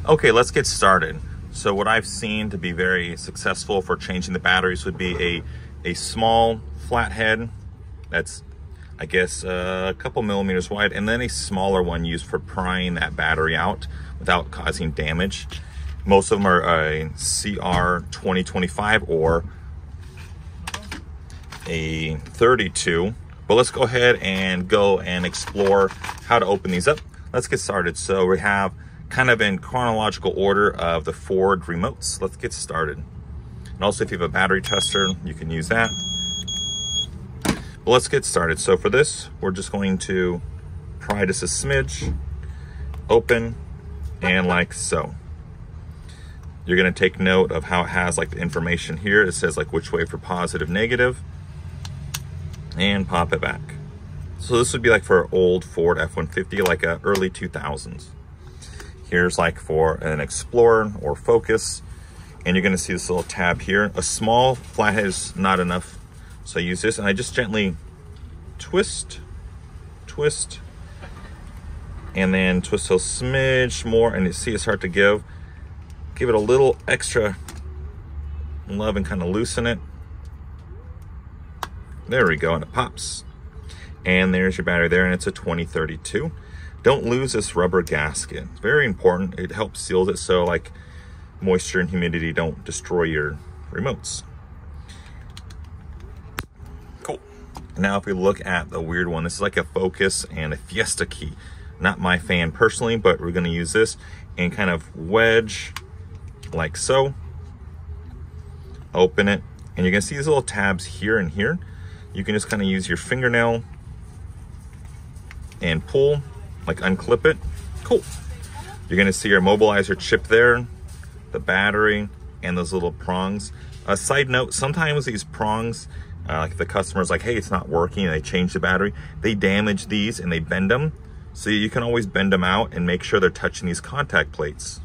Okay, let's get started. So what I've seen to be very successful for changing the batteries would be a small flathead that's, I guess, a couple millimeters wide, and then a smaller one used for prying that battery out without causing damage. Most of them are a CR2025 or a 32. But let's go ahead and explore how to open these up. Let's get started. So we have kind of in chronological order of the Ford remotes. Let's get started. And also, if you have a battery tester, you can use that. But let's get started. So for this, we're just going to pry this a smidge, open, and like so. You're gonna take note of how it has like the information here. It says like which way for positive, negative, and pop it back. So this would be like for an old Ford F-150, like a early 2000s. Here's like for an Explorer or Focus, and you're gonna see this little tab here. A small flathead is not enough, so I use this, and I just gently twist, and then twist a smidge more, and you see it start to give it a little extra love and kind of loosen it. There we go, and it pops. And there's your battery there, and it's a 2032. Don't lose this rubber gasket. It's very important. It helps seal it so like moisture and humidity don't destroy your remotes. Cool. Now if we look at the weird one, this is like a Focus and a Fiesta key. Not my fan personally, but we're gonna use this and kind of wedge like so. Open it, and you're gonna see these little tabs here and here. You can just kind of use your fingernail and pull, like unclip it. Cool. You're gonna see your immobilizer chip there, the battery, and those little prongs. A side note, sometimes these prongs, like the customer's like, hey, it's not working, and they change the battery, they damage these and they bend them. So you can always bend them out and make sure they're touching these contact plates.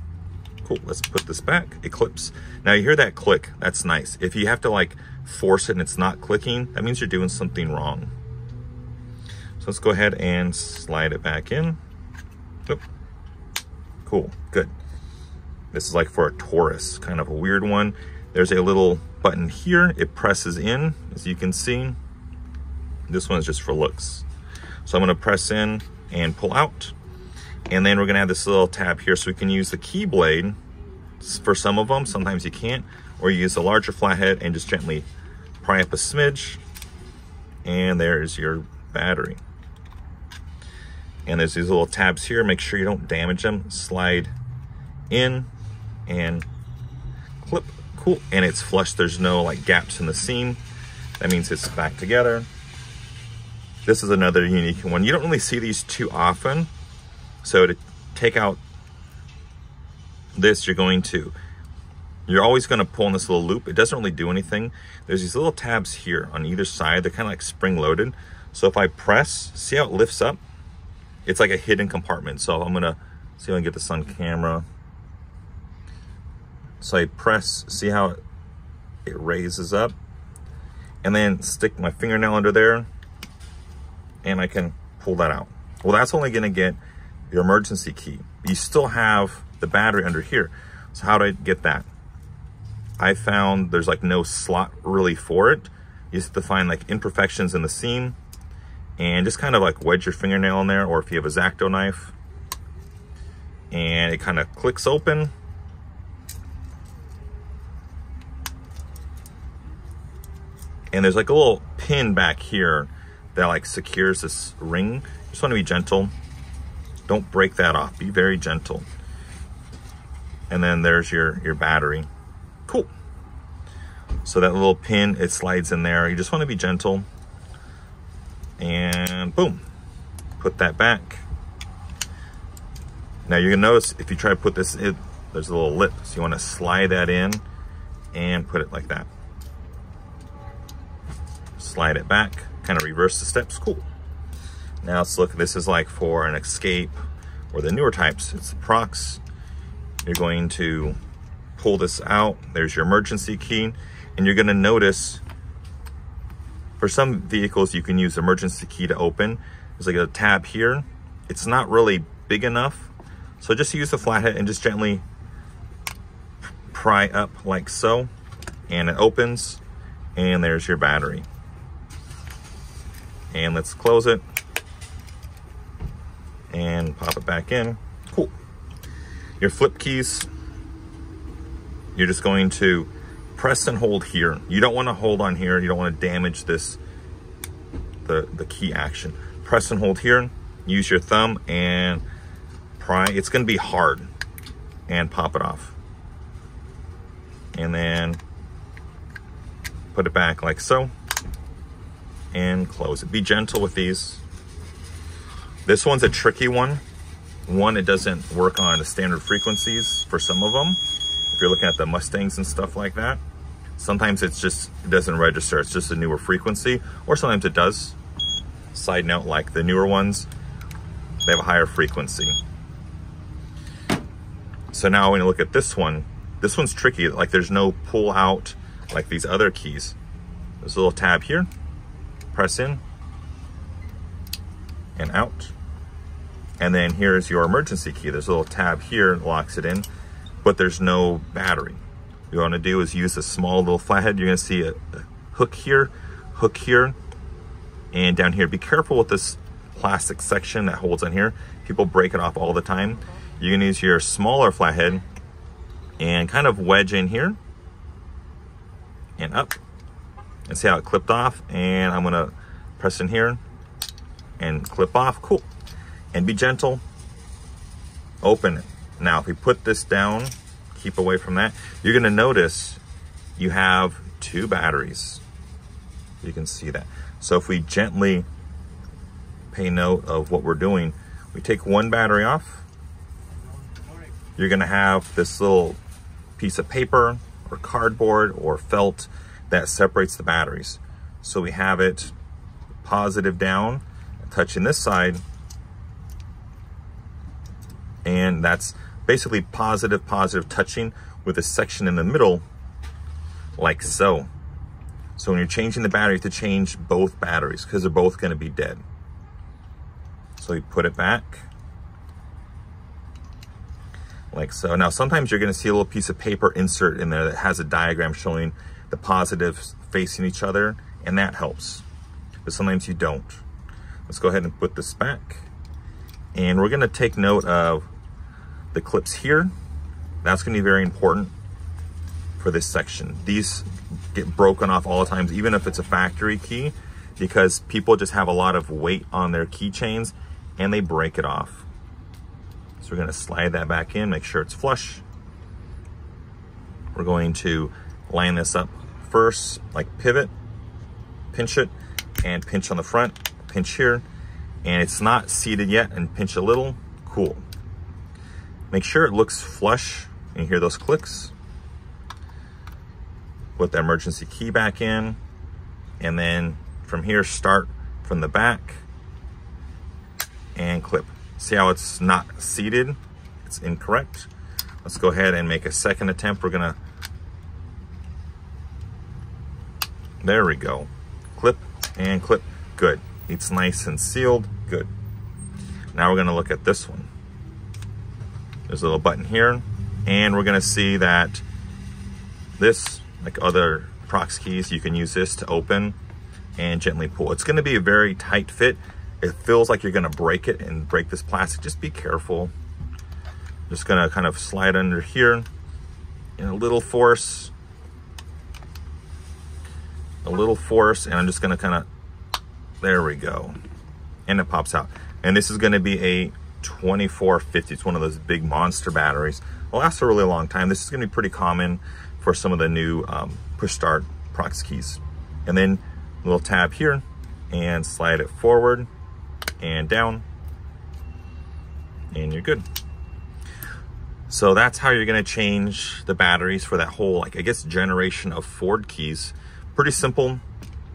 Cool, let's put this back, it clips. Now you hear that click, that's nice. If you have to like force it and it's not clicking, that means you're doing something wrong. So let's go ahead and slide it back in. Oop. Cool, good. This is like for a Taurus, kind of a weird one. There's a little button here, it presses in, as you can see. This one is just for looks. So I'm gonna press in and pull out. And then we're gonna have this little tab here, so we can use the key blade for some of them. Sometimes you can't, or you use a larger flathead and just gently pry up a smidge, and there's your battery. And there's these little tabs here, make sure you don't damage them. Slide in and clip. Cool, and it's flush. There's no like gaps in the seam. That means it's back together. This is another unique one. You don't really see these too often. So to take out this, you're always gonna pull on this little loop. It doesn't really do anything. There's these little tabs here on either side. They're kind of like spring loaded. So if I press, see how it lifts up? It's like a hidden compartment. So I'm gonna see if I can get this on camera. So I press, see how it raises up? And then stick my fingernail under there, and I can pull that out. Well, that's only gonna get your emergency key. You still have the battery under here. So how do I get that? I found there's like no slot really for it. You have to find like imperfections in the seam and just kind of like wedge your fingernail in there, or if you have a X-Acto knife, and it kind of clicks open. And there's like a little pin back here that like secures this ring. You just want to be gentle. Don't break that off, be very gentle. And then there's your battery. Cool. So that little pin, it slides in there. You just want to be gentle. And boom, put that back. Now you're gonna notice if you try to put this in, there's a little lip. So you want to slide that in and put it like that. Slide it back, kind of reverse the steps. Cool. Now let's look, this is like for an Escape or the newer types. It's the Prox. You're going to pull this out. There's your emergency key, and you're gonna notice for some vehicles you can use the emergency key to open. There's like a tab here. It's not really big enough, So just use the flathead and just gently pry up like so, and it opens, and there's your battery. And let's close it and pop it back in. Cool. Your flip keys, you're just going to press and hold here. You don't want to hold on here. You don't want to damage this, the key action. Press and hold here. Use your thumb and pry. It's going to be hard, and pop it off. And then put it back like so, and close it. Be gentle with these. This one's a tricky one. One, it doesn't work on the standard frequencies for some of them. If you're looking at the Mustangs and stuff like that, sometimes it doesn't register. It's just a newer frequency, or sometimes it does. Side note, like the newer ones, they have a higher frequency. So now when you look at this one's tricky. Like there's no pull out like these other keys. There's a little tab here, press in and out. And then here's your emergency key. There's a little tab here, locks it in, but there's no battery. What you want to do is use a small little flathead. You're going to see a hook here, and down here. Be careful with this plastic section that holds on here. People break it off all the time. You're going to use your smaller flathead and kind of wedge in here and up, and see how it clipped off. And I'm going to press in here and clip off. Cool. And be gentle. Open it. Now, if we put this down, keep away from that, you're going to notice you have 2 batteries. You can see that. So if we gently pay note of what we're doing, we take one battery off, you're going to have this little piece of paper or cardboard or felt that separates the batteries. So we have it positive down, touching this side, and that's basically positive touching with a section in the middle like so. So when you're changing the battery, you have to change both batteries because they're both going to be dead. So you put it back like so. Now sometimes you're going to see a little piece of paper insert in there that has a diagram showing the positives facing each other, and that helps. But sometimes you don't. Let's go ahead and put this back. And we're going to take note of the clips here. That's going to be very important for this section. These get broken off all the times, even if it's a factory key, because people just have a lot of weight on their keychains and they break it off. So we're going to slide that back in, make sure it's flush. We're going to line this up first, like pivot, pinch it, and pinch on the front, pinch here, and it's not seated yet, and pinch a little. Cool. Make sure it looks flush. You hear those clicks. Put the emergency key back in, and then from here, start from the back and clip. See how it's not seated? It's incorrect. Let's go ahead and make a second attempt. We're gonna, there we go. Clip and clip, good. It's nice and sealed, good. Now we're gonna look at this one. There's a little button here, and we're gonna see that this, like other Prox keys, you can use this to open and gently pull. It's gonna be a very tight fit. It feels like you're gonna break it and break this plastic. Just be careful. Just gonna kind of slide under here in a little force. And I'm just gonna kind of, there we go. And it pops out. And this is gonna be a 2450. It's one of those big monster batteries. It'll last a really long time. This is gonna be pretty common for some of the new push start Prox keys. And then a little tab here, and slide it forward and down, and you're good. So that's how you're gonna change the batteries for that whole, like, I guess, generation of Ford keys. Pretty simple,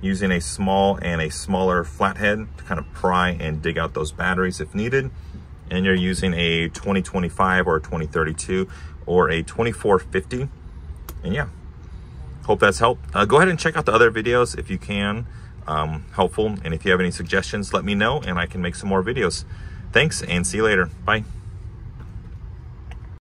using a small and a smaller flathead to kind of pry and dig out those batteries if needed. And you're using a 2025 or a 2032 or a 2450. And yeah, hope that's helped. Go ahead and check out the other videos if you can. Helpful. And if you have any suggestions, let me know and I can make some more videos. Thanks, and see you later. Bye.